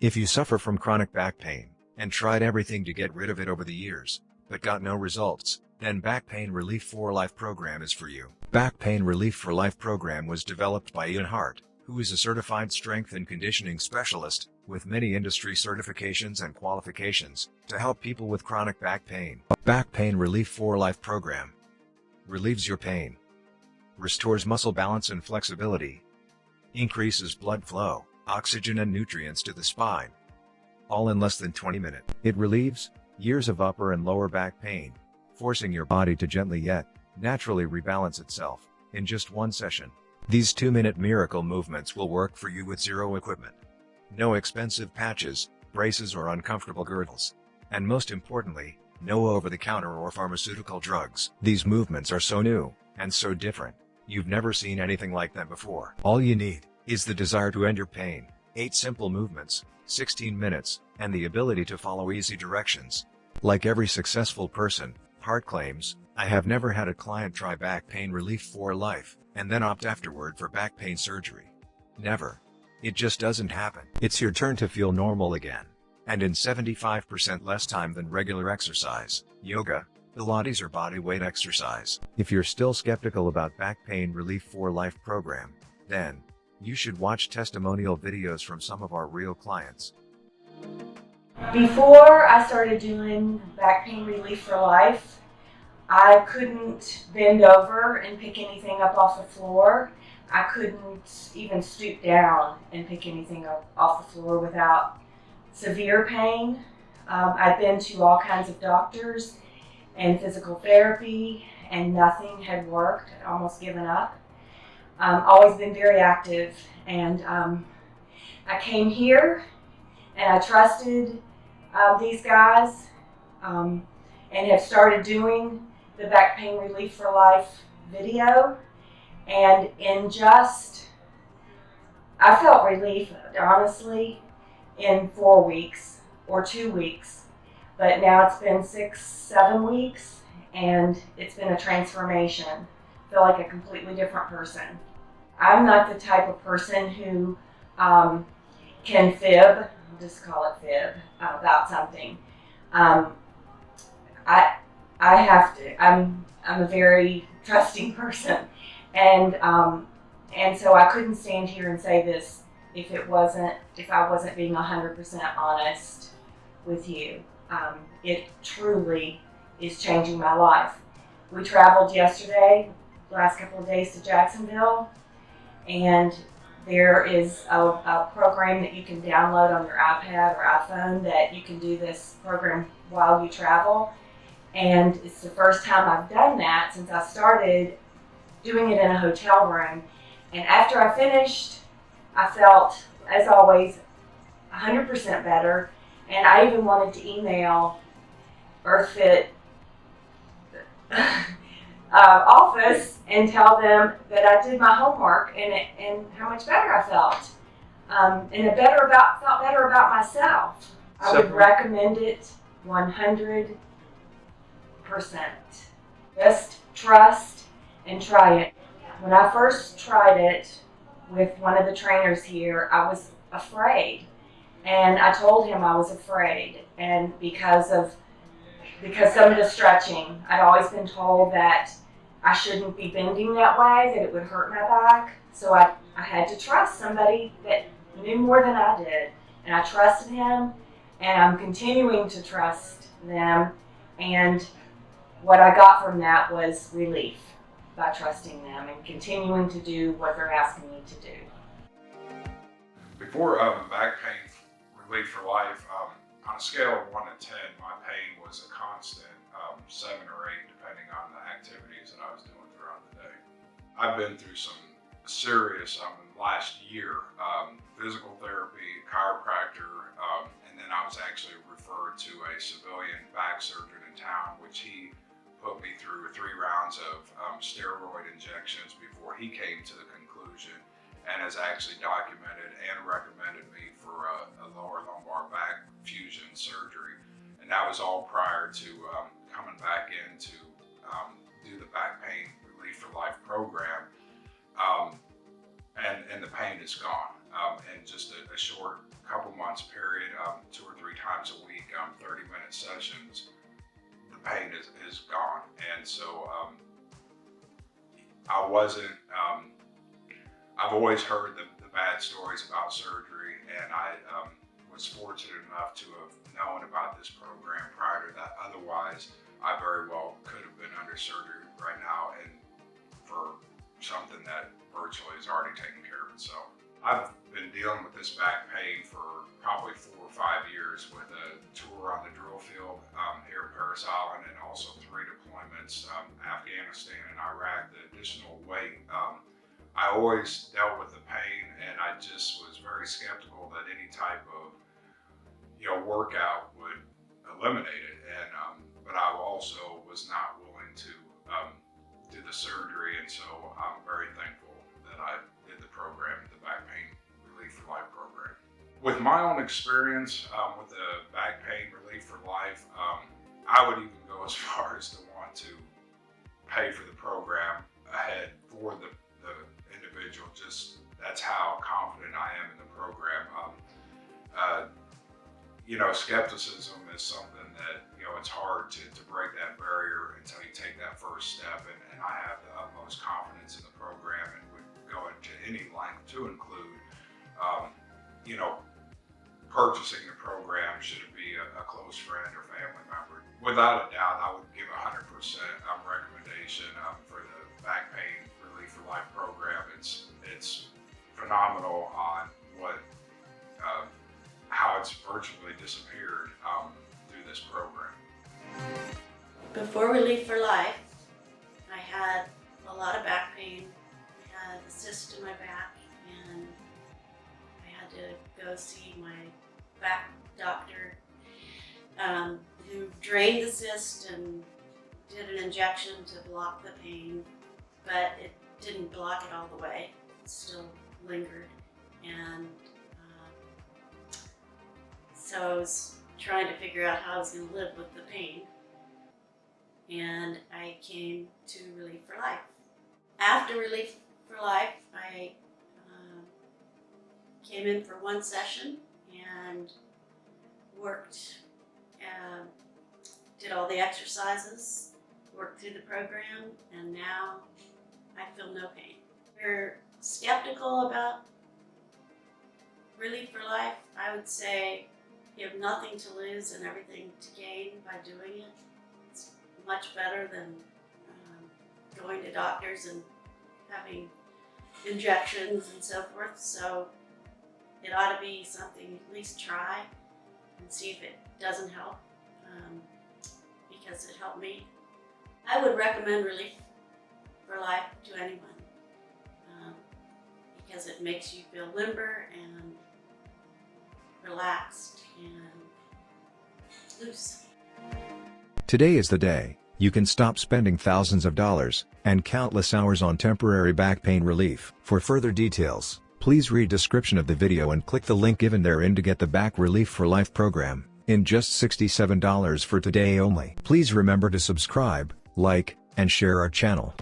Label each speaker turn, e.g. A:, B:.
A: If you suffer from chronic back pain and tried everything to get rid of it over the years, but got no results, then Back Pain Relief for Life program is for you. Back Pain Relief for Life program was developed by Ian Hart, who is a certified strength and conditioning specialist with many industry certifications and qualifications to help people with chronic back pain. Back Pain Relief for Life program relieves your pain, restores muscle balance and flexibility, increases blood flow, oxygen and nutrients to the spine, all in less than 20 minutes. It relieves years of upper and lower back pain, forcing your body to gently yet naturally rebalance itself in just one session. These 2-minute miracle movements will work for you with zero equipment, no expensive patches, braces or uncomfortable girdles, and most importantly, no over-the-counter or pharmaceutical drugs. These movements are so new and so different. You've never seen anything like them before. All you need is the desire to end your pain, 8 simple movements, 16 minutes, and the ability to follow easy directions. Like every successful person, Hart claims, I have never had a client try Back Pain Relief for Life and then opt afterward for back pain surgery. Never. It just doesn't happen. It's your turn to feel normal again, and in 75% less time than regular exercise, yoga, Pilates or body weight exercise. If you're still skeptical about Back Pain Relief for Life program, then you should watch testimonial videos from some of our real clients.
B: Before I started doing Back Pain Relief for Life, I couldn't bend over and pick anything up off the floor. I couldn't even stoop down and pick anything up off the floor without severe pain. I'd been to all kinds of doctors and physical therapy, and nothing had worked. I'd almost given up. Always been very active, and I came here and I trusted these guys and have started doing the Back Pain Relief for Life video, and I felt relief, honestly, in 4 weeks or 2 weeks, but now it's been 6-7 weeks, and it's been a transformation. I feel like a completely different person. I'm not the type of person who can fib, I'll just call it fib, about something. I have to. I'm a very trusting person, and so I couldn't stand here and say this if I wasn't being 100% honest with you. It truly is changing my life. We traveled yesterday, last couple of days, to Jacksonville, and there is a program that you can download on your iPad or iPhone that you can do this program while you travel. And it's the first time I've done that since I started doing it in a hotel room. And after I finished, I felt, as always, 100% better. And I even wanted to email EarthFit office and tell them that I did my homework and how much better I felt. And felt better about myself. I would recommend it 100%. Just trust and try it. When I first tried it with one of the trainers here, I was afraid. And I told him I was afraid. And because some of the stretching, I'd always been told that I shouldn't be bending that way, that it would hurt my back. So I had to trust somebody that knew more than I did. And I trusted him, and I'm continuing to trust them. And what I got from that was relief by trusting them and continuing to do what they're asking me to do.
C: Before Back Pain Relief for Life, on a scale of 1 to 10, my pain was a constant 7 or 8, depending on the activities that I was doing throughout the day. I've been through some serious, last year, physical therapy, chiropractor, and then I was actually referred to a civilian back surgeon in town, which he put me through 3 rounds of steroid injections before he came to the conclusion, and has actually documented and recommended me for a lower lumbar back fusion surgery. And that was all prior to coming back in to do the Back Pain Relief for Life program. And the pain is gone in just a short couple months period. times a week, 30-minute sessions, the pain is gone. And so I wasn't, I've always heard the bad stories about surgery, and I was fortunate enough to have known about this program prior to that. Otherwise, I very well could have been under surgery right now and for something that virtually is already taken care of itself. I've been dealing with this back pain for probably 4 or 5 years with a tour on the drill field here in Paris Island, and also 3 deployments, Afghanistan and Iraq. The additional weight, I always dealt with the pain, and I just was very skeptical that any type of workout would eliminate it. And but I also was not willing to do the surgery, and so I'm very thankful that I did the program, the Back Pain Relief for Life program. With my own experience with the Back Pain Relief for Life, I would even go as far as to want to pay for the program ahead for the individual. Just that's how confident I am in the program. Skepticism is something that it's hard to break that barrier until you take that first step, and I have the utmost confidence in the program and would go into any length to include purchasing the program should it be a close friend or family member. Without a doubt, I would give 100% recommendation for the Back Pain Relief for Life program. It's phenomenal on how it's virtually disappeared through this program.
D: Before Relief for Life, I had a lot of back pain. I had a cyst in my back, and I had to go see my back doctor, who drained the cyst and did an injection to block the pain, but it didn't block it all the way. It still lingered, and so I was trying to figure out how I was going to live with the pain, and I came to Relief for Life. After Relief for Life, I came in for 1 session and worked, did all the exercises, worked through the program, and now I feel no pain. If you're skeptical about Relief for Life, I would say you have nothing to lose and everything to gain by doing it. It's much better than going to doctors and having injections and so forth. So it ought to be something you at least try and see if it doesn't help, because it helped me. I would recommend Relief for Life to anyone because it makes you feel limber and relaxed and loose.
A: Today is the day you can stop spending thousands of dollars and countless hours on temporary back pain relief. For further details, please read description of the video and click the link given therein to get the Back Relief for Life program in just $67 for today only. Please remember to subscribe, like, and share our channel.